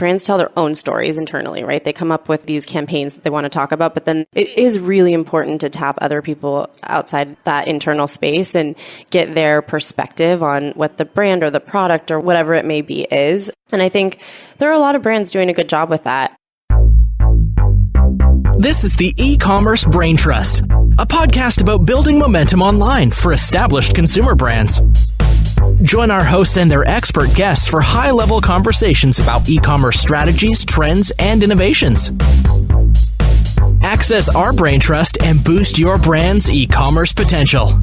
brands tell their own stories internally, right? They come up with these campaigns that they want to talk about, but then it is really important to tap other people outside that internal space and get their perspective on what the brand or the product or whatever it may be is. And I think there are a lot of brands doing a good job with that. This is the E-commerce Braintrust, a podcast about building momentum online for established consumer brands. Join our hosts and their expert guests for high-level conversations about e-commerce strategies, trends, and innovations. Access our Braintrust and boost your brand's e-commerce potential.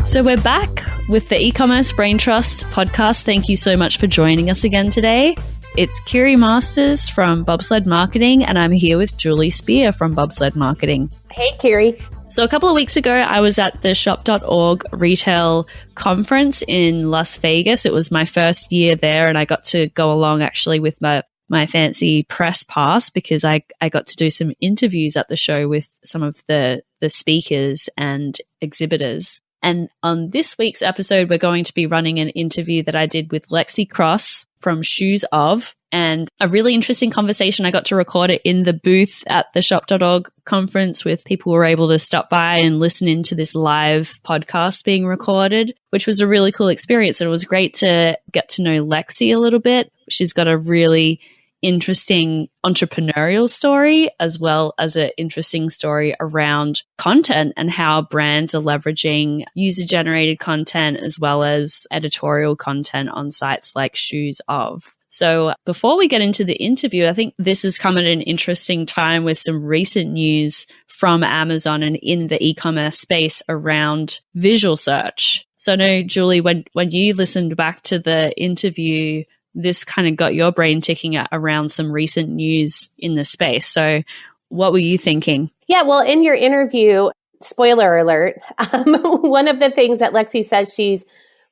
So we're back with the Ecommerce Braintrust podcast. Thank you so much for joining us again today. It's Kiri Masters from Bobsled Marketing, and I'm here with Julie Spear from Bobsled Marketing. Hey, Kiri. So a couple of weeks ago, I was at the shop.org retail conference in Las Vegas. It was my first year there, and I got to go along actually with my fancy press pass because I got to do some interviews at the show with some of the speakers and exhibitors. And on this week's episode, we're going to be running an interview that I did with Lexi Cross from Shoes Of, and a really interesting conversation. I got to record it in the booth at the shop.org conference with people who were able to stop by and listen into this live podcast being recorded, which was a really cool experience. And it was great to get to know Lexi a little bit. She's got a really interesting entrepreneurial story as well as an interesting story around content and how brands are leveraging user-generated content as well as editorial content on sites like Shoes Of. So before we get into the interview, I think this has come at an interesting time with some recent news from Amazon and in the e-commerce space around visual search. So I know, Julie, when you listened back to the interview, this kind of got your brain ticking around some recent news in the space. So what were you thinking? Yeah, well, in your interview, spoiler alert, one of the things that Lexi says she's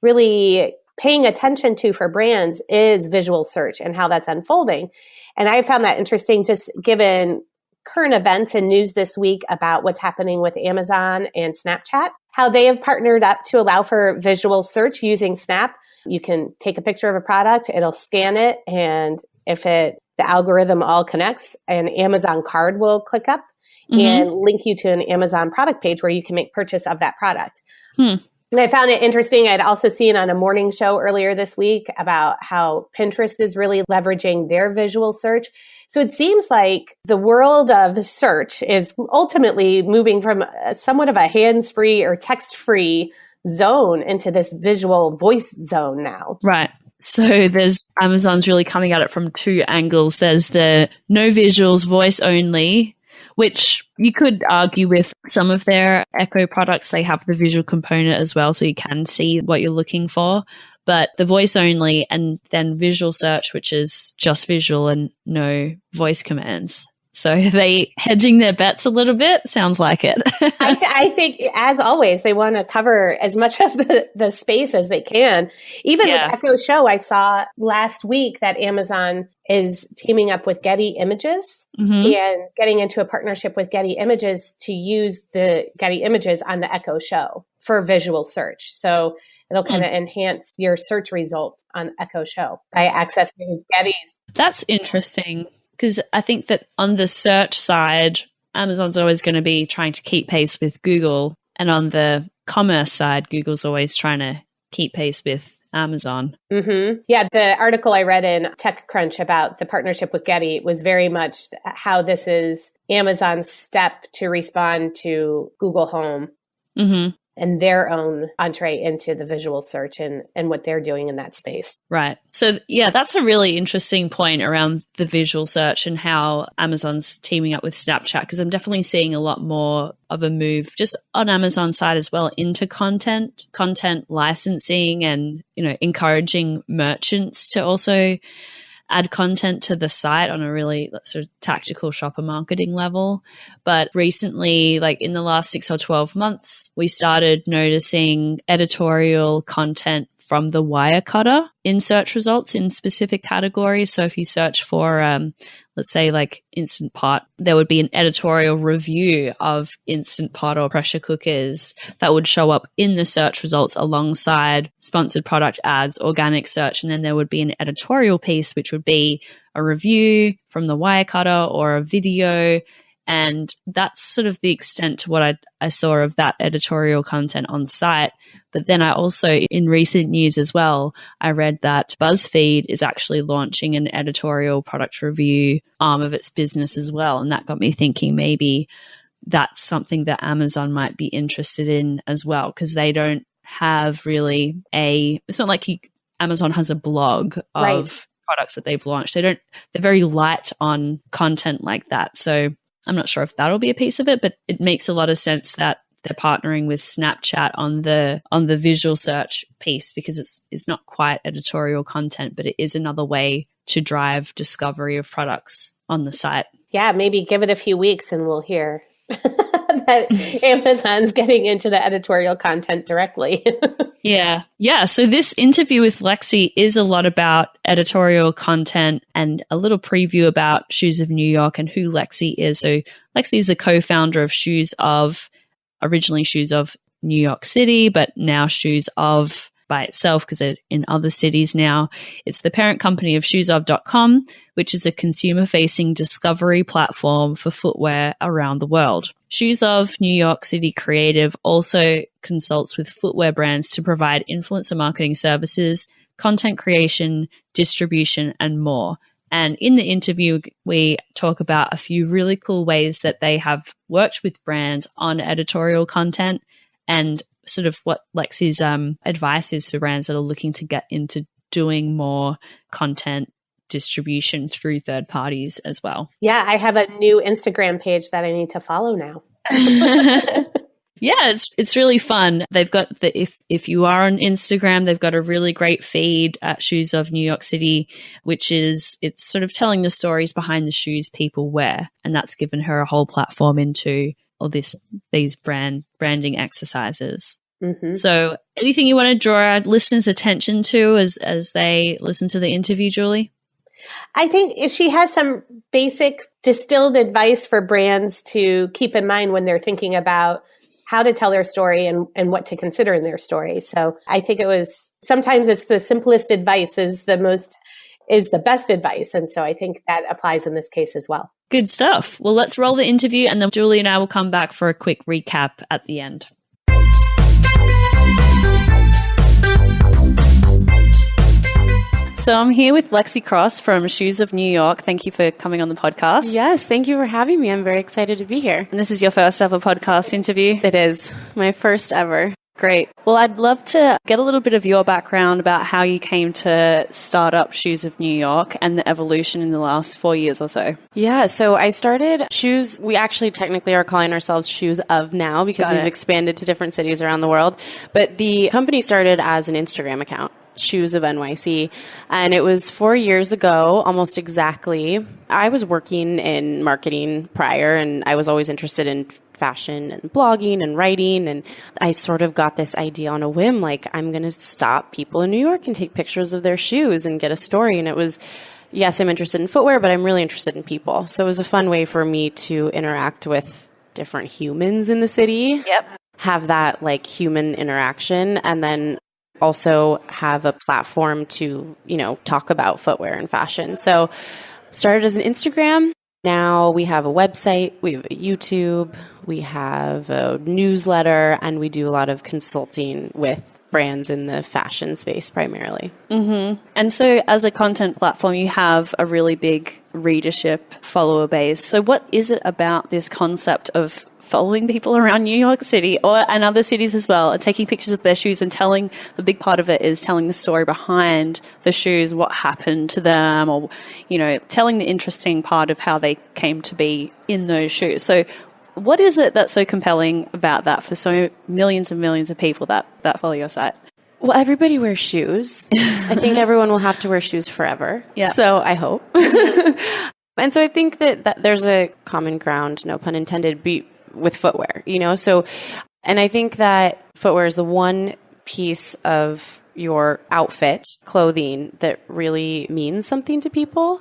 really paying attention to for brands is visual search and how that's unfolding. And I found that interesting, just given current events and news this week about what's happening with Amazon and Snapchat, how they have partnered up to allow for visual search using Snap. You can take a picture of a product, it'll scan it, and if the algorithm all connects, an Amazon card will click up and link you to an Amazon product page where you can make purchase of that product. And I found it interesting. I'd also seen on a morning show earlier this week about how Pinterest is really leveraging their visual search. So it seems like the world of search is ultimately moving from somewhat of a hands-free or text-free zone into this visual voice zone now. Right. So Amazon's really coming at it from two angles. There's the no visuals, voice only, which you could argue with some of their Echo products. They have the visual component as well, so you can see what you're looking for. But the voice only and then visual search, which is just visual and no voice commands. So are they hedging their bets a little bit? Sounds like it. I think, as always, they want to cover as much of the space as they can. Even with Echo Show, I saw last week that Amazon is teaming up with Getty Images and getting into a partnership with Getty Images to use the Getty Images on the Echo Show for visual search. So it'll kind of enhance your search results on Echo Show by accessing Getty's. That's interesting. Because I think that on the search side, Amazon's always going to be trying to keep pace with Google. And on the commerce side, Google's always trying to keep pace with Amazon. Yeah, the article I read in TechCrunch about the partnership with Getty was very much how this is Amazon's step to respond to Google Home. And their own entree into the visual search and what they're doing in that space. Right. So yeah, that's a really interesting point around the visual search and how Amazon's teaming up with Snapchat, because I'm definitely seeing a lot more of a move just on Amazon's side as well into content licensing and, encouraging merchants to also add content to the site on a really sort of tactical shopper marketing level. But recently, like in the last 6 or 12 months, we started noticing editorial content from the Wirecutter in search results in specific categories. So if you search for, let's say like Instant Pot, there would be an editorial review of Instant Pot or pressure cookers that would show up in the search results alongside sponsored product ads, organic search. And then there would be an editorial piece, which would be a review from the Wirecutter or a video. And that's sort of the extent to what I saw of that editorial content on site. But then I also, in recent news as well, I read that BuzzFeed is actually launching an editorial product review arm of its business as well. And that got me thinking maybe that's something that Amazon might be interested in as well, because they don't have really it's not like Amazon has a blog of products that they've launched. They're very light on content like that. So I'm not sure if that'll be a piece of it, but it makes a lot of sense that they're partnering with Snapchat on the visual search piece, because it's not quite editorial content, but it is another way to drive discovery of products on the site. Yeah, maybe give it a few weeks and we'll hear that Amazon's getting into the editorial content directly. Yeah. So this interview with Lexi is a lot about editorial content and a little preview about Shoes of New York and who Lexi is. So Lexi is a co-founder of originally Shoes of New York City, but now Shoes of by itself because they're in other cities now. It's the parent company of ShoesOf.com, which is a consumer-facing discovery platform for footwear around the world. Shoes of New York City Creative also consults with footwear brands to provide influencer marketing services, content creation, distribution, and more. And in the interview, we talk about a few really cool ways that they have worked with brands on editorial content and sort of what Lexi's advice is for brands that are looking to get into doing more content distribution through third parties as well. Yeah, I have a new Instagram page that I need to follow now. Yeah, it's really fun. They've got if you are on Instagram, they've got a really great feed at Shoes of New York City, it's sort of telling the stories behind the shoes people wear, and that's given her a whole platform into all these branding exercises. Mm-hmm. So anything you want to draw our listeners' attention to as they listen to the interview, Julie? I think she has some basic distilled advice for brands to keep in mind when they're thinking about how to tell their story and what to consider in their story. So I think sometimes it's the simplest advice is the best advice. And so I think that applies in this case as well. Good stuff. Well, let's roll the interview and then Julie and I will come back for a quick recap at the end. So I'm here with Lexi Cross from Shoes of New York. Thank you for coming on the podcast. Yes, thank you for having me. I'm very excited to be here. And this is your first ever podcast interview? It is my first ever. Great. Well, I'd love to get a little bit of your background about how you came to start up Shoes of New York and the evolution in the last 4 years or so. Yeah, so I started Shoes. We actually technically are calling ourselves Shoes of now because we've expanded to different cities around the world. But the company started as an Instagram account, Shoes of NYC. And it was 4 years ago, almost exactly. I was working in marketing prior, and I was always interested in fashion and blogging and writing. And I sort of got this idea on a whim, like I'm going to stop people in New York and take pictures of their shoes and get a story. And it was, yes, I'm interested in footwear, but I'm really interested in people. So it was a fun way for me to interact with different humans in the city. Yep. Have that like human interaction, and then also have a platform to, talk about footwear and fashion. So started as an Instagram. Now we have a website, we have a YouTube, we have a newsletter, and we do a lot of consulting with brands in the fashion space primarily. Mm-hmm. And so as a content platform, you have a really big readership, follower base. So what is it about this concept of following people around New York City and other cities as well, and taking pictures of their shoes and the big part of it is telling the story behind the shoes, what happened to them, or, telling the interesting part of how they came to be in those shoes. So what is it that's so compelling about that for so millions and millions of people that follow your site? Well, everybody wears shoes. I think everyone will have to wear shoes forever. Yeah. So I hope. And so I think that there's a common ground, no pun intended, with footwear, So, and I think that footwear is the one piece of your outfit, clothing that really means something to people.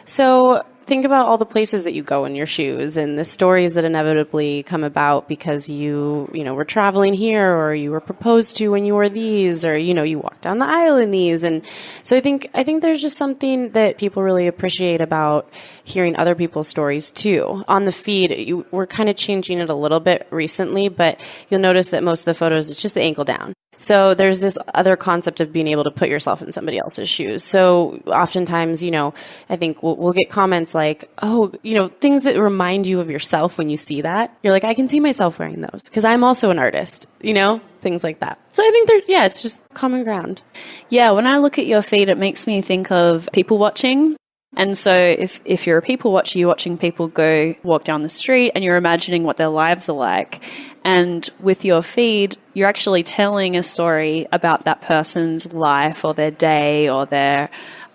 So think about all the places that you go in your shoes and the stories that inevitably come about because you were traveling here, or you were proposed to when you wore these, or, you walked down the aisle in these. And so I think there's just something that people really appreciate about hearing other people's stories too. On the feed, we're kind of changing it a little bit recently, but you'll notice that most of the photos, it's just the ankle down. So there's this other concept of being able to put yourself in somebody else's shoes. So oftentimes, I think we'll get comments like, oh, things that remind you of yourself when you see that. You're like, I can see myself wearing those because I'm also an artist, things like that. So I think it's just common ground. Yeah, when I look at your feed, it makes me think of people watching. And so if you're a people watcher, you're watching people go walk down the street and you're imagining what their lives are like. And with your feed, you're actually telling a story about that person's life or their day or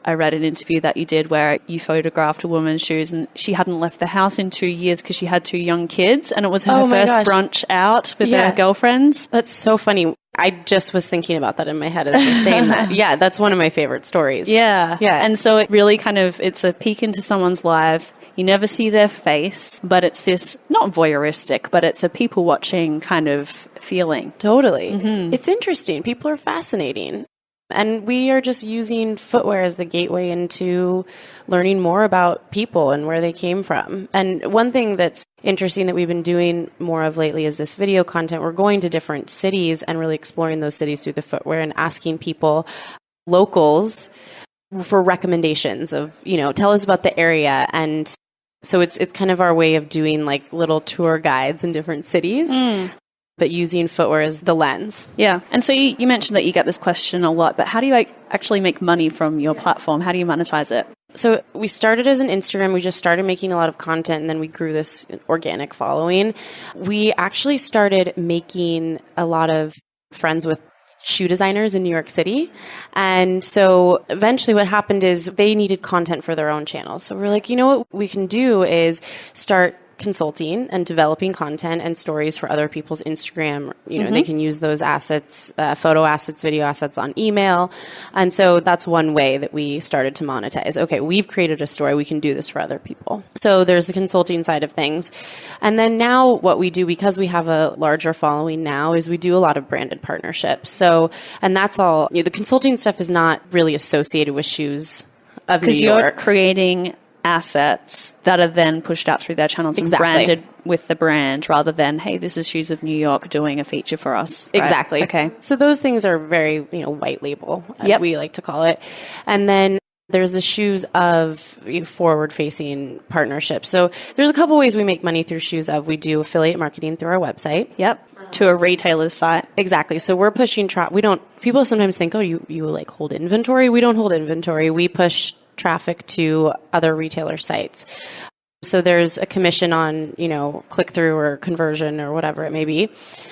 I read an interview that you did where you photographed a woman's shoes and she hadn't left the house in 2 years because she had 2 young kids and it was her first brunch out with their girlfriends. That's so funny. I just was thinking about that in my head as you're saying that. Yeah, that's one of my favorite stories. Yeah. And so it really it's a peek into someone's life. You never see their face, but it's this, not voyeuristic, but it's a people watching kind of feeling. Totally. Mm-hmm. It's interesting. People are fascinating. And we are just using footwear as the gateway into learning more about people and where they came from. And one thing that's interesting that we've been doing more of lately is this video content. We're going to different cities and really exploring those cities through the footwear and asking people, locals, for recommendations of, tell us about the area. And so it's kind of our way of doing like little tour guides in different cities. But using footwear as the lens. Yeah. And so you mentioned that you get this question a lot, but how do you actually make money from your platform? How do you monetize it? So we started as an Instagram. We just started making a lot of content, and then we grew this organic following. We actually started making a lot of friends with shoe designers in New York City. And so eventually what happened is they needed content for their own channels. So we're like, what we can do is start consulting and developing content and stories for other people's Instagram. They can use those assets, photo assets, video assets on email. And so that's one way that we started to monetize. Okay, we've created a story. We can do this for other people. So there's the consulting side of things. And then now what we do, because we have a larger following now, is we do a lot of branded partnerships. So, and that's all, the consulting stuff is not really associated with shoes of New York. Because you're creating assets that are then pushed out through their channels and branded with the brand rather than, hey, this is Shoes of New York doing a feature for us. Right? Exactly. Okay. So those things are very, white label, we like to call it. And then there's the Shoes of forward-facing partnerships. So there's a couple ways we make money through Shoes of. We do affiliate marketing through our website. Yep. To a retailer's site. Exactly. So we're pushing people sometimes think, oh, you like hold inventory. We don't hold inventory. We push traffic to other retailer sites. So there's a commission on, click-through or conversion or whatever it may be.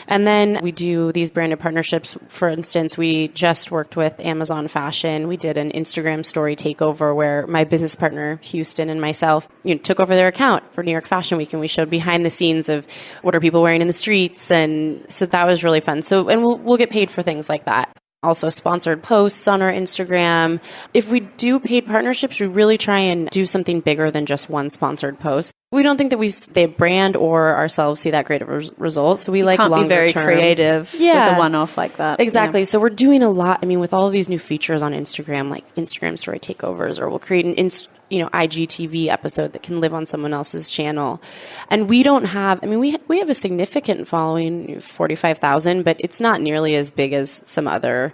And then we do these branded partnerships. For instance, we just worked with Amazon Fashion. We did an Instagram story takeover where my business partner, Houston, and myself, took over their account for New York Fashion Week. And we showed behind the scenes of what are people wearing in the streets. And so that was really fun. So, and we'll get paid for things like that. Also sponsored posts on our Instagram. If we do paid partnerships, we really try and do something bigger than just one sponsored post. We don't think that the brand or ourselves see that great of results. So we like longer term. Can't be very creative with a one-off like that. Exactly. Yeah. So we're doing a lot. With all of these new features on Instagram, like Instagram story takeovers, or we'll create an IGTV episode that can live on someone else's channel. And we don't have, we have a significant following, 45,000, but it's not nearly as big as some other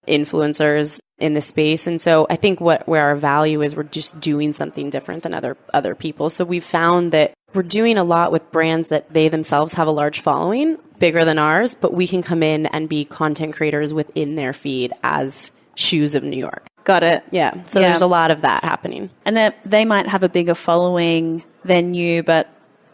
influencers in the space. And so I think where our value is, we're just doing something different than other people. So we've found that we're doing a lot with brands that they themselves have a large following, bigger than ours, but we can come in and be content creators within their feed as Shoes of New York. Got it. Yeah. So there's a lot of that happening. And they might have a bigger following than you, but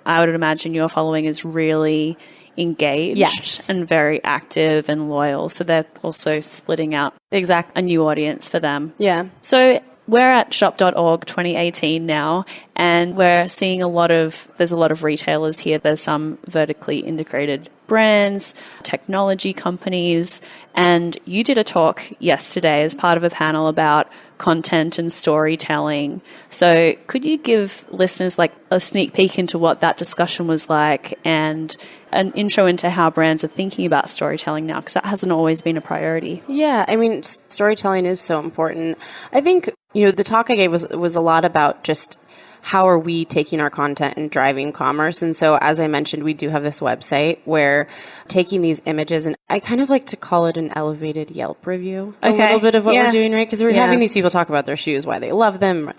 I would imagine your following is really engaged and very active and loyal. So they're also splitting out a new audience for them. Yeah. So we're at shop.org 2018 now, and we're seeing there's a lot of retailers here. There's some vertically integrated brands, technology companies, and you did a talk yesterday as part of a panel about content and storytelling. So could you give listeners like a sneak peek into what that discussion was like and an intro into how brands are thinking about storytelling now? Because that hasn't always been a priority. Yeah, I mean, storytelling is so important. I think, the talk I gave was a lot about just how are we taking our content and driving commerce. And so, as I mentioned, we do have this website where taking these images, and I kind of like to call it an elevated Yelp review, a little bit of what we're doing, right? Because we're having these people talk about their shoes, why they love them,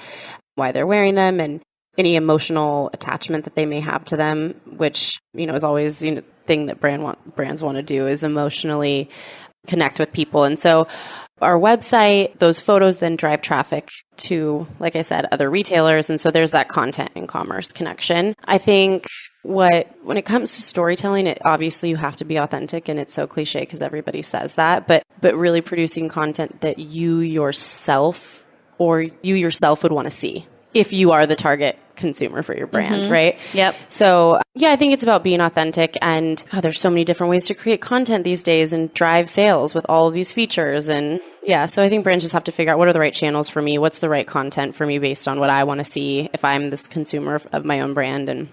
why they're wearing them, and any emotional attachment that they may have to them, which, is always the thing that brands want to do is emotionally connect with people. And so our website, those photos then drive traffic to, like I said, other retailers. And so there's that content and commerce connection. I think when it comes to storytelling, obviously you have to be authentic, and it's so cliche because everybody says that, but really producing content that you yourself would want to see if you are the target consumer for your brand, right? Yep. So I think it's about being authentic, and there's so many different ways to create content these days and drive sales with all of these features. And so I think brands just have to figure out what are the right channels for me, what's the right content for me based on what I want to see if I'm this consumer of my own brand. And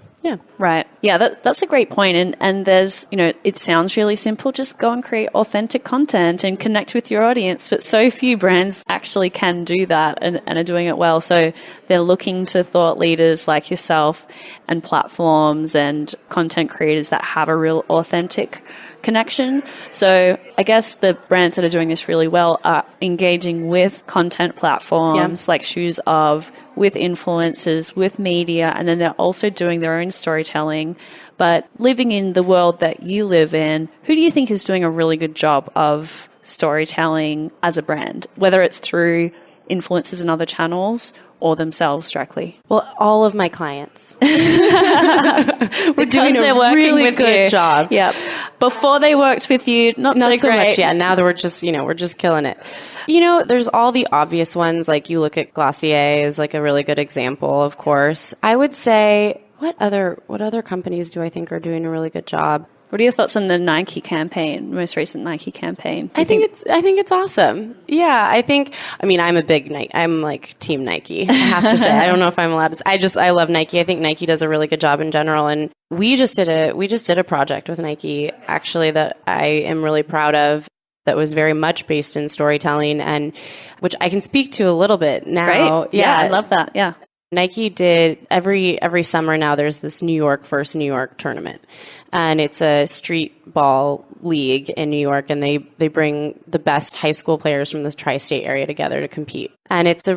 right. Yeah, that's a great point. And there's, it sounds really simple. Just go and create authentic content and connect with your audience. But so few brands actually can do that and are doing it well. So they're looking to thought leaders like yourself and platforms and content creators that have a real authentic connection. So I guess the brands that are doing this really well are engaging with content platforms like Shoes Of, with influencers, with media, and then they're also doing their own storytelling. But living in the world that you live in, who do you think is doing a really good job of storytelling as a brand, whether it's through influencers and other channels or themselves directly? Well, all of my clients. We're doing a really good job. Yep. Before they worked with you, not so great. Much. Yeah. Now that we're just killing it. There's all the obvious ones. Like you look at Glossier is like a really good example, of course. I would say, what other companies do I think are doing a really good job? What are your thoughts on the Nike campaign, most recent Nike campaign? I think it's awesome. Yeah, I'm a big Nike. I'm like team Nike. I have to say, I don't know if I'm allowed to say. I love Nike. I think Nike does a really good job in general. And we just did a project with Nike actually that I am really proud of. That was very much based in storytelling, and which I can speak to a little bit now. Great. Yeah, I love that. Yeah. Nike did every summer now there's this New York versus New York tournament, and it's a street ball league in New York, and they bring the best high school players from the tri-state area together to compete. And it's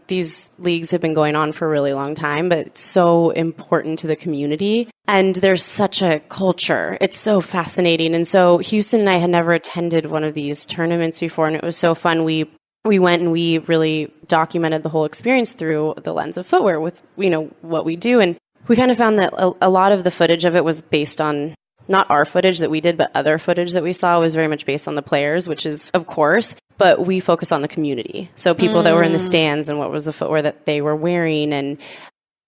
these leagues have been going on for a really long time, but it's so important to the community, and there's such a culture. It's so fascinating. And so Houston and I had never attended one of these tournaments before, and it was so fun. We went and we really documented the whole experience through the lens of footwear with, what we do. And we kind of found that a lot of the footage of it was based on not our footage that we did, but other footage that we saw was very much based on the players, which is, of course, but we focus on the community. So people that were in the stands and what was the footwear that they were wearing and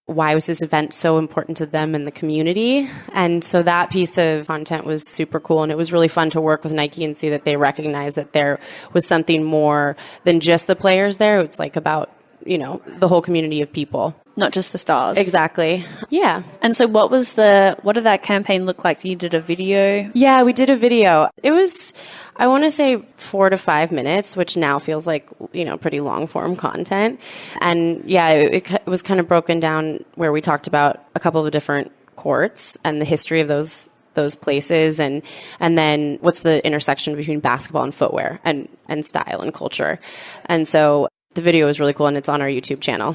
why was this event so important to them and the community. And so that piece of content was super cool. And it was really fun to work with Nike and see that they recognized that there was something more than just the players there. It's like about, the whole community of people. Not just the stars. Exactly. Yeah. And so what did that campaign look like? You did a video? Yeah, we did a video. It was, I want to say 4 to 5 minutes, which now feels like, pretty long form content. And yeah, it was kind of broken down where we talked about a couple of different courts and the history of those places and then what's the intersection between basketball and footwear and style and culture. And so the video is really cool and it's on our YouTube channel.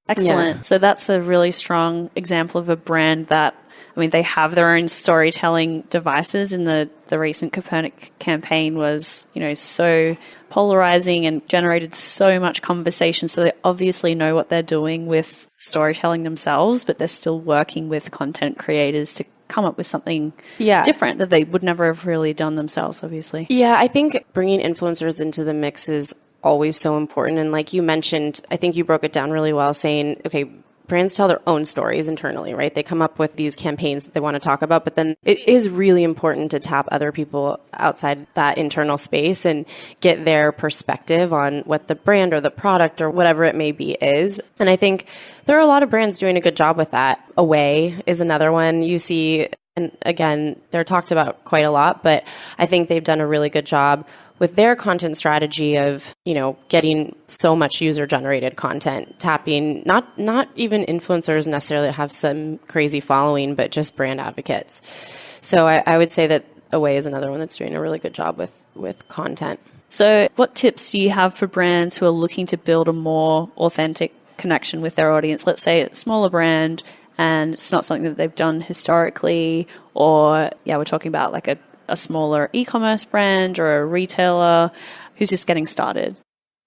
Excellent. Yeah. So that's a really strong example of a brand that, they have their own storytelling devices, and the recent Copernic campaign was, so polarizing and generated so much conversation. So they obviously know what they're doing with storytelling themselves, but they're still working with content creators to come up with something different that they would never have really done themselves, obviously. Yeah, I think bringing influencers into the mix is always so important. And like you mentioned, I think you broke it down really well saying, okay, brands tell their own stories internally, right? They come up with these campaigns that they want to talk about, but then it is really important to tap other people outside that internal space and get their perspective on what the brand or the product or whatever it may be is. And I think there are a lot of brands doing a good job with that. Away is another one you see. And again, they're talked about quite a lot, but I think they've done a really good job with their content strategy of, getting so much user-generated content, tapping not even influencers necessarily that have some crazy following, but just brand advocates. So I would say that Away is another one that's doing a really good job with content. So what tips do you have for brands who are looking to build a more authentic connection with their audience? Let's say it's a smaller brand and it's not something that they've done historically, or we're talking about like a smaller e-commerce brand or a retailer who's just getting started.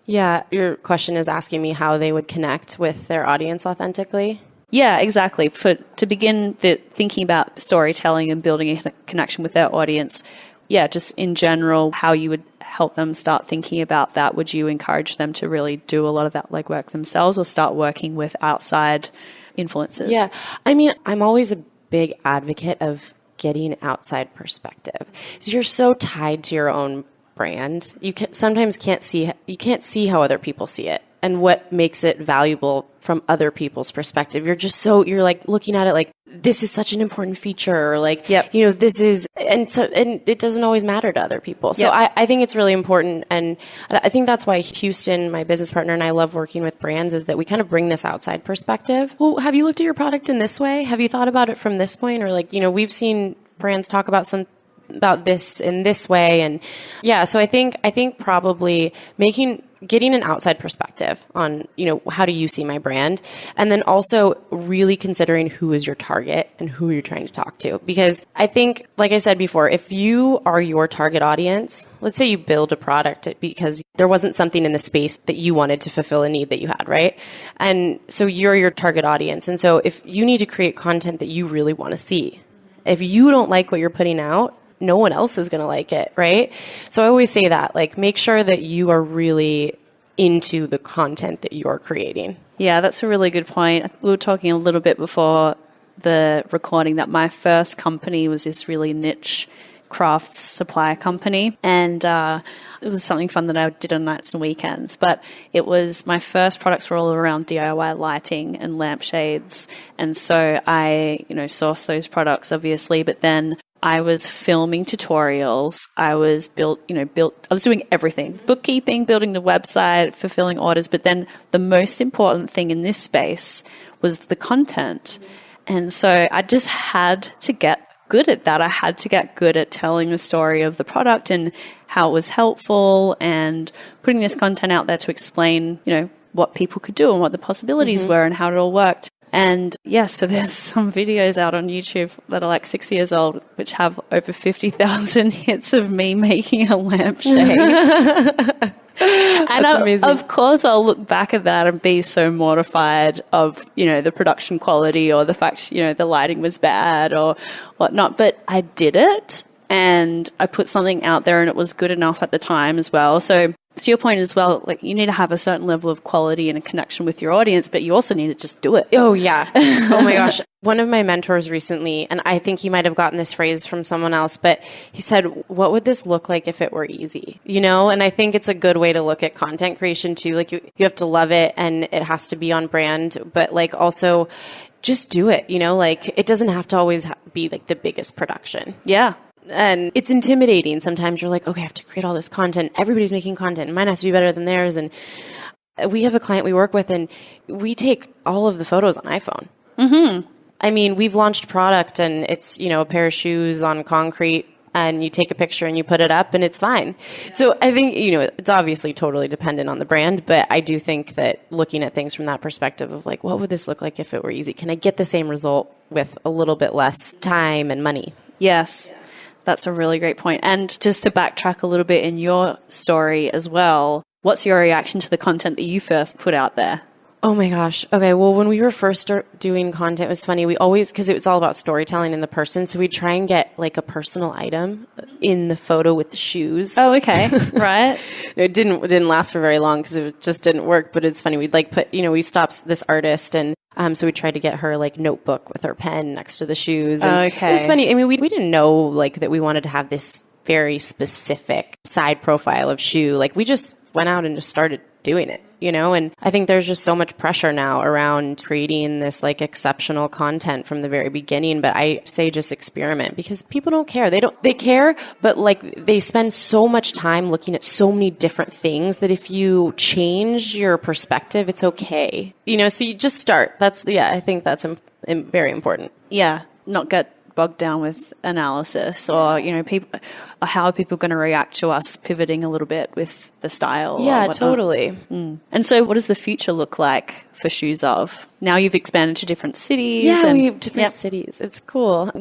Yeah, your question is asking me how they would connect with their audience authentically. Yeah, exactly. To begin thinking about storytelling and building a connection with their audience, just in general, how you would help them start thinking about that. Would you encourage them to really do a lot of that legwork themselves or start working with outside influencers? Yeah, I mean, I'm always a big advocate of getting outside perspective. So you're so tied to your own brand. You sometimes can't see how other people see it and what makes it valuable from other people's perspective. You're like looking at it like, this is such an important feature, or like, this is, and it doesn't always matter to other people. So I think it's really important. And I think that's why Houston, my business partner, and I love working with brands, is that we kind of bring this outside perspective. Well, have you looked at your product in this way? Have you thought about it from this point? Or like, we've seen brands talk about this in this way. And so I think probably getting an outside perspective on, how do you see my brand? And then also really considering who is your target and who you're trying to talk to. Because I think, like I said before, if you are your target audience, let's say you build a product because there wasn't something in the space that you wanted to fulfill a need that you had, right? And so you're your target audience. And so if you need to create content that you really want to see, if you don't like what you're putting out, no one else is going to like it, right? So I always say that, like, make sure that you are really into the content that you're creating. Yeah, that's a really good point. We were talking a little bit before the recording that my first company was this really niche crafts supply company. And it was something fun that I did on nights and weekends. But it was, my first products were all around DIY lighting and lampshades. And so I, sourced those products, obviously, but then I was filming tutorials. I was I was doing everything, bookkeeping, building the website, fulfilling orders. But then the most important thing in this space was the content. And so I just had to get good at that. I had to get good at telling the story of the product and how it was helpful and putting this content out there to explain, what people could do and what the possibilities were and how it all worked. And so there's some videos out on YouTube that are like 6 years old, which have over 50,000 hits of me making a lampshade. And of course, I'll look back at that and be so mortified of, the production quality or the fact, the lighting was bad or whatnot. But I did it and I put something out there and it was good enough at the time as well. So to your point as well, like, you need to have a certain level of quality and a connection with your audience, but you also need to just do it. Oh, yeah. Oh, my gosh. One of my mentors recently, and I think he might have gotten this phrase from someone else, but he said, what would this look like if it were easy? And I think it's a good way to look at content creation too. Like, you have to love it and it has to be on brand, but like also just do it, like it doesn't have to always be like the biggest production. Yeah. And it's intimidating. Sometimes you're like, okay, I have to create all this content. Everybody's making content. Mine has to be better than theirs. And we have a client we work with and we take all of the photos on iPhone. Mm-hmm. I mean, we've launched product and it's, a pair of shoes on concrete and you take a picture and you put it up and it's fine. So I think, it's obviously totally dependent on the brand, but I do think that looking at things from that perspective of like, what would this look like if it were easy? Can I get the same result with a little bit less time and money? Yes. That's a really great point. And just to backtrack a little bit in your story as well, what's your reaction to the content that you first put out there? Oh my gosh. Okay. Well, when we were first doing content, it was funny. We always, because it was all about storytelling in the person. So we'd try and get like a personal item in the photo with the shoes. Oh, okay. Right. It didn't last for very long because it just didn't work. But it's funny. We'd like put, we stopped this artist and so we tried to get her like notebook with her pen next to the shoes. And okay. It was funny. I mean, we didn't know like that we wanted to have this very specific side profile of shoe. Like we just went out and just started doing it, and I think there's just so much pressure now around creating this like exceptional content from the very beginning. But I say just experiment because people don't care. They care, but like they spend so much time looking at so many different things that if you change your perspective, it's okay. So you just start. I think that's very important. Yeah. Not get bogged down with analysis or, people, how are people going to react to us pivoting a little bit with the style? Yeah, totally. And so what does the future look like for Shoes Of? Now you've expanded to different cities. Yeah, we have different cities. It's cool.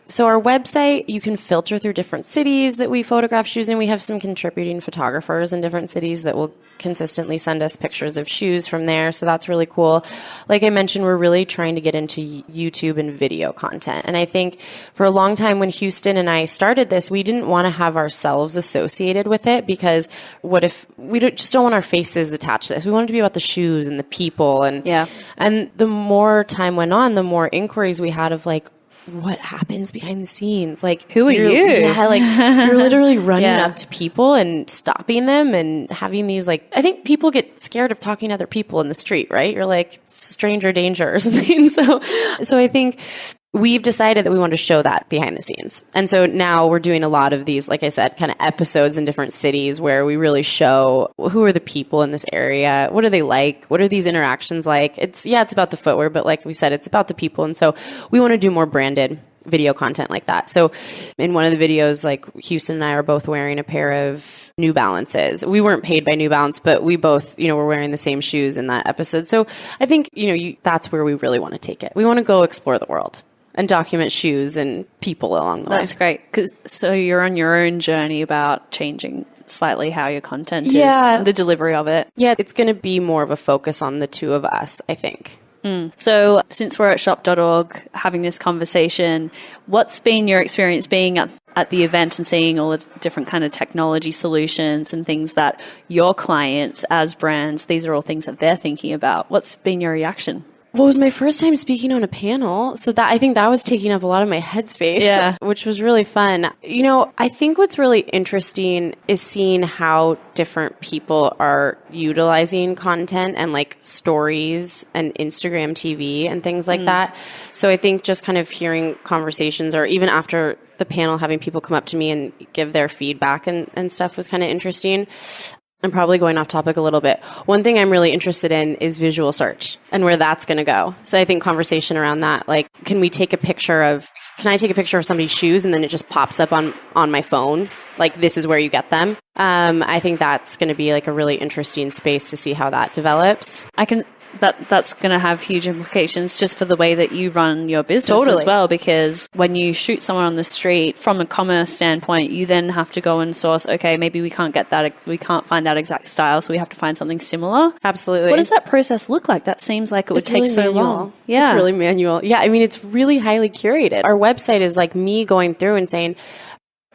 So our website, you can filter through different cities that we photograph shoes in. We have some contributing photographers in different cities that will consistently send us pictures of shoes from there. So that's really cool. Like I mentioned, we're really trying to get into YouTube and video content. And I think for a long time when Houston and I started this, we didn't want to have ourselves associated with it because what if we just don't want our faces attached to this? We wanted to be about the shoes and the people. And the more time went on, the more inquiries we had of like, what happens behind the scenes? Like, who are you? Yeah, like you're literally running up to people and stopping them and having these like, I think people get scared of talking to other people in the street, right? You're like stranger danger or something. So I think we've decided that we want to show that behind the scenes. And so now we're doing a lot of these, like I said, kind of episodes in different cities where we really show who are the people in this area. What are they like? What are these interactions like? It's about the footwear, but like we said, it's about the people. And so we want to do more branded video content like that. So in one of the videos, like Houston and I are both wearing a pair of New Balances. We weren't paid by New Balance, but we both, were wearing the same shoes in that episode. So I think, that's where we really want to take it. We want to go explore the world and document shoes and people along the way. That's great. So you're on your own journey about changing slightly how your content is, the delivery of it. Yeah, it's going to be more of a focus on the two of us, I think. So since we're at shop.org having this conversation, what's been your experience being at the event and seeing all the different kind of technology solutions and things that your clients as brands, these are all things that they're thinking about. What's been your reaction? Well, it was my first time speaking on a panel. So I think that was taking up a lot of my headspace, which was really fun. I think what's really interesting is seeing how different people are utilizing content and like stories and Instagram TV and things like that. So I think just kind of hearing conversations or even after the panel, having people come up to me and give their feedback and stuff was kind of interesting. I'm probably going off topic a little bit. One thing I'm really interested in is visual search and where that's going to go. So I think conversation around that, like, can I take a picture of somebody's shoes and then it just pops up on my phone? Like, this is where you get them. I think that's going to be like a really interesting space to see how that develops. That's going to have huge implications just for the way that you run your business as well, because when you shoot someone on the street from a commerce standpoint, you then have to go and source, okay, maybe we can't find that exact style, so we have to find something similar. Absolutely. What does that process look like? That seems like it would take so long. Yeah. It's really manual. Yeah. I mean, it's really highly curated. Our website is like me going through and saying,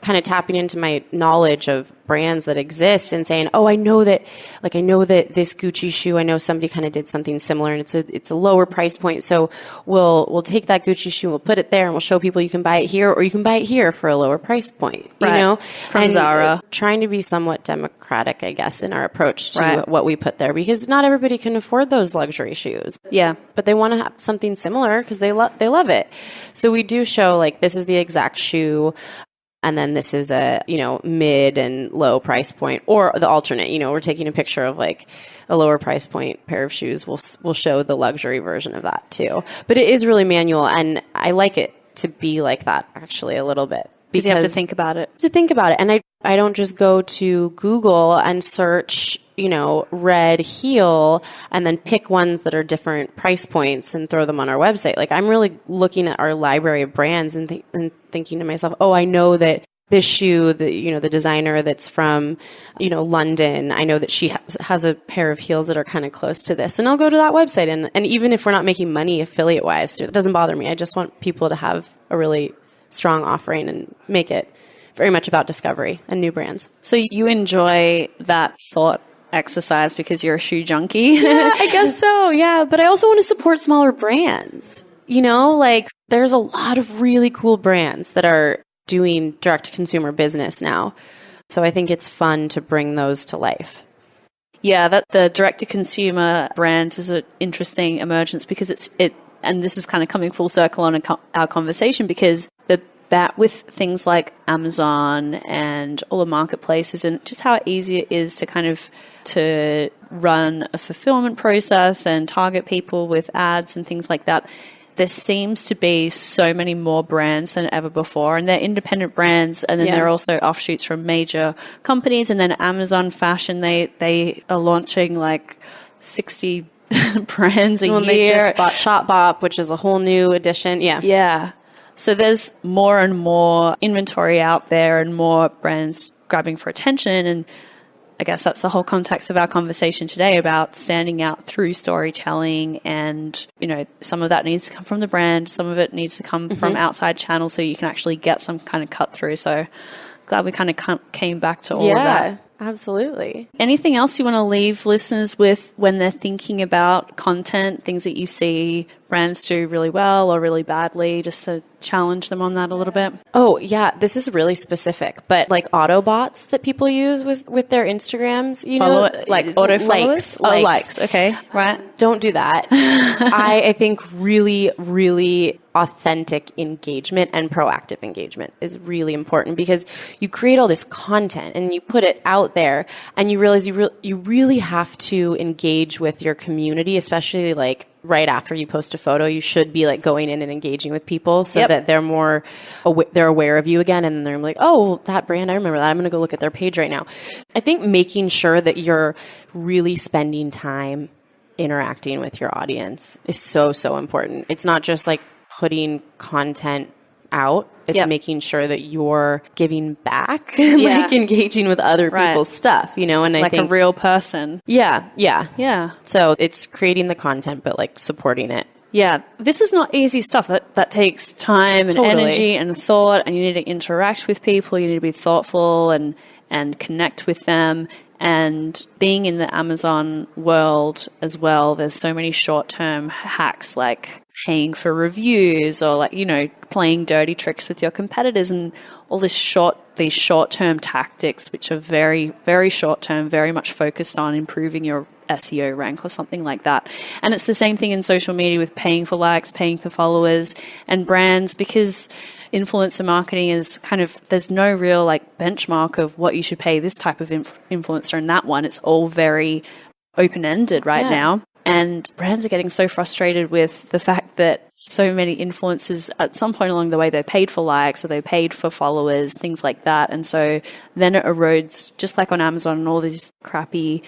kind of tapping into my knowledge of brands that exist and saying, oh, I know that this Gucci shoe, I know somebody kind of did something similar and it's a lower price point. So we'll take that Gucci shoe and we'll put it there and we'll show people you can buy it here or you can buy it here for a lower price point, From Zara. Trying to be somewhat democratic, I guess, in our approach to what we put there because not everybody can afford those luxury shoes. Yeah. But they want to have something similar because they love it. So we do show like, this is the exact shoe. And then this is a, mid and low price point or the alternate, we're taking a picture of like a lower price point pair of shoes. We'll show the luxury version of that too. But it is really manual and I like it to be like that actually a little bit. Because you have to think about it. And I don't just go to Google and search, red heel and then pick ones that are different price points and throw them on our website. Like I'm really looking at our library of brands and thinking to myself, oh, I know that this shoe, the designer that's from, London, I know that she has a pair of heels that are kind of close to this. And I'll go to that website. And even if we're not making money affiliate wise, it doesn't bother me. I just want people to have a really strong offering and make it very much about discovery and new brands. So you enjoy that thought exercise because you're a shoe junkie? Yeah, I guess so. Yeah. But I also want to support smaller brands. There's a lot of really cool brands that are doing direct-to-consumer business now. So I think it's fun to bring those to life. Yeah, that the direct-to-consumer brands is an interesting emergence because and this is kind of coming full circle on our conversation, because with things like Amazon and all the marketplaces and just how easy it is to run a fulfillment process and target people with ads and things like that. There seems to be so many more brands than ever before, and they're independent brands, and then they're also offshoots from major companies. And then Amazon Fashion, they are launching like 60 brands a year. They just bought Shopbop, which is a whole new addition. Yeah. So there's more and more inventory out there and more brands grabbing for attention. And I guess that's the whole context of our conversation today about standing out through storytelling. And, some of that needs to come from the brand. Some of it needs to come from outside channels so you can actually get some kind of cut through. So glad we kind of came back to all of that. Absolutely. Anything else you want to leave listeners with when they're thinking about content, things that you see brands do really well or really badly, just to challenge them on that a little bit? Oh, yeah. This is really specific, but like Autobots that people use with their Instagrams, like auto followers? Likes. Okay. Right. Don't do that. I think really, really authentic engagement and proactive engagement is really important, because you create all this content and you put it out there and you realize you really have to engage with your community, especially like right after you post a photo. You should be like going in and engaging with people so that they're more they're aware of you again, and they're like, oh, that brand, I remember that, I'm going to go look at their page right now. I think making sure that you're really spending time interacting with your audience is so important. It's not just like putting content out. It's making sure that you're giving back, like engaging with other people's stuff, and I think a real person. Yeah. So it's creating the content, but like supporting it. Yeah. This is not easy stuff. That takes time and energy and thought, and you need to interact with people. You need to be thoughtful and connect with them. And being in the Amazon world as well, there's so many short-term hacks like paying for reviews or like, playing dirty tricks with your competitors and all these short-term tactics, which are very, very short-term, very much focused on improving your SEO rank or something like that. And it's the same thing in social media with paying for likes, paying for followers and brands, because influencer marketing is there's no real like benchmark of what you should pay this type of influencer and that one. It's all very open-ended right now. And brands are getting so frustrated with the fact that so many influencers at some point along the way, they're paid for likes or they're paid for followers, things like that. And so then it erodes, just like on Amazon and all these crappy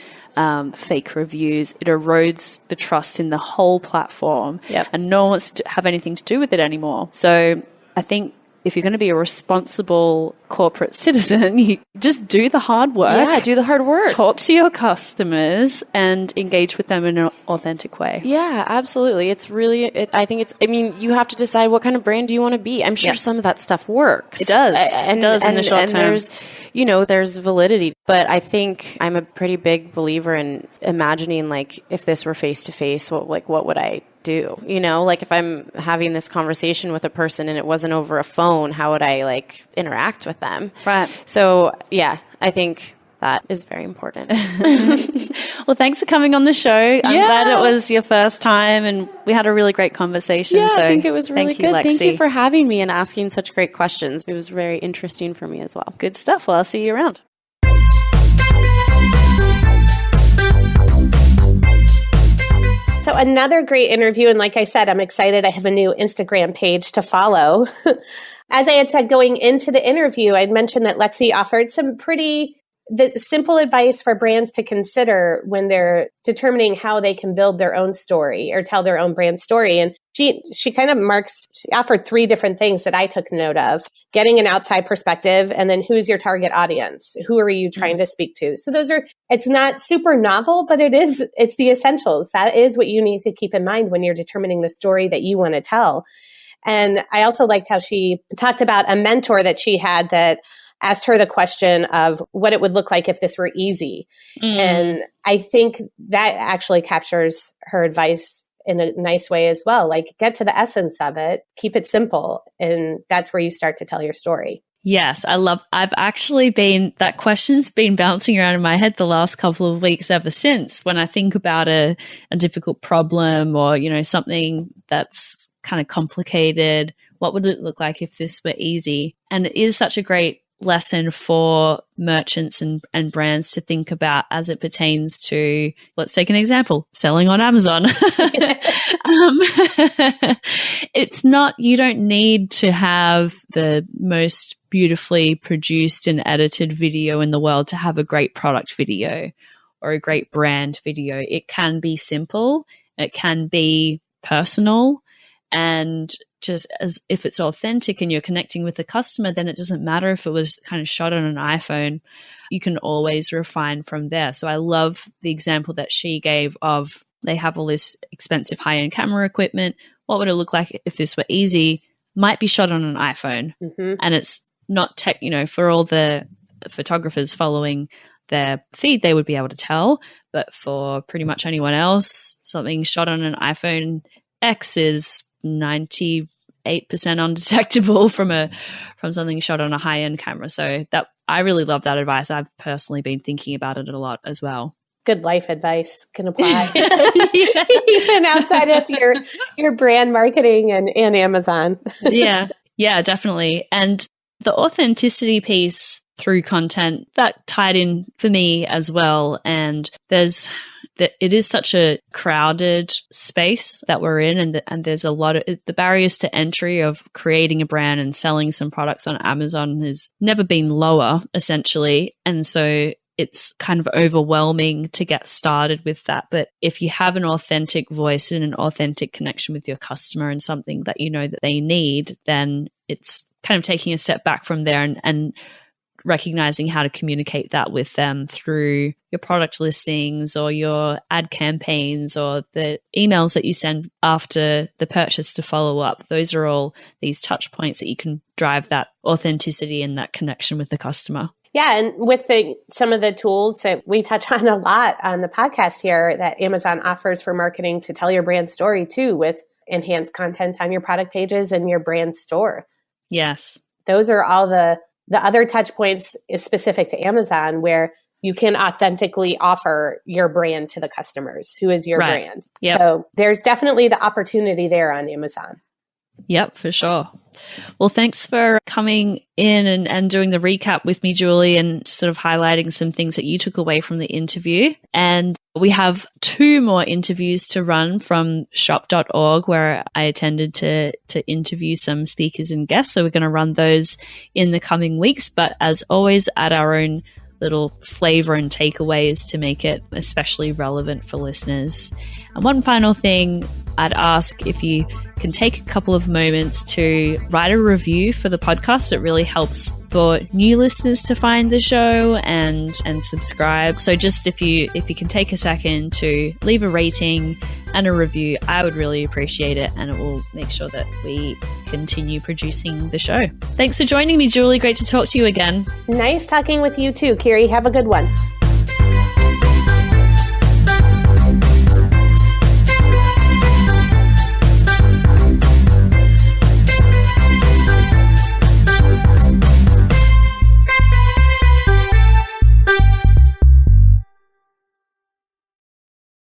fake reviews, it erodes the trust in the whole platform. And no one wants to have anything to do with it anymore. So I think if you're going to be a responsible corporate citizen, you just do the hard work. Yeah, do the hard work. Talk to your customers and engage with them in an authentic way. Yeah, absolutely. It's really, you have to decide what kind of brand do you want to be. I'm sure some of that stuff works. It does. It does in the short term. There's validity. But I think I'm a pretty big believer in imagining, like, if this were face to face, what would I do? Like if I'm having this conversation with a person and it wasn't over a phone, how would I like interact with them? Right. So yeah, I think that is very important. Well, thanks for coming on the show. I'm glad it was your first time and we had a really great conversation. Yeah, so I think it was really good. Lexi. Thank you for having me and asking such great questions. It was very interesting for me as well. Good stuff. Well, I'll see you around. So another great interview. And like I said, I'm excited. I have a new Instagram page to follow. As I had said going into the interview, I'd mentioned that Lexi offered some pretty the simple advice for brands to consider when they're determining how they can build their own story or tell their own brand story. And she kind of she offered 3 different things that I took note of: getting an outside perspective, and then who's your target audience? Who are you trying to speak to? So it's not super novel, but it's the essentials. That is what you need to keep in mind when you're determining the story that you want to tell. And I also liked how she talked about a mentor that she had that asked her the question of what it would look like if this were easy. And I think that actually captures her advice in a nice way as well. Like, get to the essence of it, keep it simple, and that's where you start to tell your story. Yes, I've actually that question's been bouncing around in my head the last couple of weeks ever since. When I think about a difficult problem or, something that's kind of complicated, what would it look like if this were easy? And it is such a great lesson for merchants and brands to think about as it pertains to, let's take an example, selling on Amazon. It's not, you don't need to have the most beautifully produced and edited video in the world to have a great product video or a great brand video. It can be simple, it can be personal, and just as if it's authentic and you're connecting with the customer, then it doesn't matter if it was kind of shot on an iPhone. You can always refine from there. So I love the example that she gave of, they have all this expensive high-end camera equipment. What would it look like if this were easy? Might be shot on an iPhone. And it's not tech, for all the photographers following their feed, they would be able to tell. But for pretty much anyone else, something shot on an iPhone X is 98% undetectable from something shot on a high-end camera. So that, I really love that advice. I've personally been thinking about it a lot as well. Good life advice can apply even outside of your brand marketing and Amazon. Yeah, definitely. And the authenticity piece through content, that tied in for me as well. And it is such a crowded space that we're in, and there's a lot of the barriers to entry of creating a brand and selling some products on Amazon has never been lower, essentially. And so it's kind of overwhelming to get started with that. But if you have an authentic voice and an authentic connection with your customer and something that you know that they need, then it's kind of taking a step back from there and recognizing how to communicate that with them through your product listings or your ad campaigns or the emails that you send after the purchase to follow up. Those are all these touch points that you can drive that authenticity and that connection with the customer. Yeah, and with some of the tools that we touch on a lot on the podcast here that Amazon offers for marketing to tell your brand story too, with enhanced content on your product pages and your brand store. Yes. Those are all the other touch points is specific to Amazon where you can authentically offer your brand to the customers. Who is your brand? Yep. So there's definitely the opportunity there on Amazon. Yep, for sure. Well, thanks for coming in and doing the recap with me, Julie, and sort of highlighting some things that you took away from the interview. And we have 2 more interviews to run from shop.org where I attended to interview some speakers and guests. So we're going to run those in the coming weeks. But as always, add our own little flavor and takeaways to make it especially relevant for listeners. And one final thing, I'd ask if you can take a couple of moments to write a review for the podcast. It really helps for new listeners to find the show and subscribe. So just if you can take a second to leave a rating and a review, I would really appreciate it, and it will make sure that we continue producing the show. Thanks for joining me, Julie. Great to talk to you again. Nice talking with you too, Kiri. Have a good one.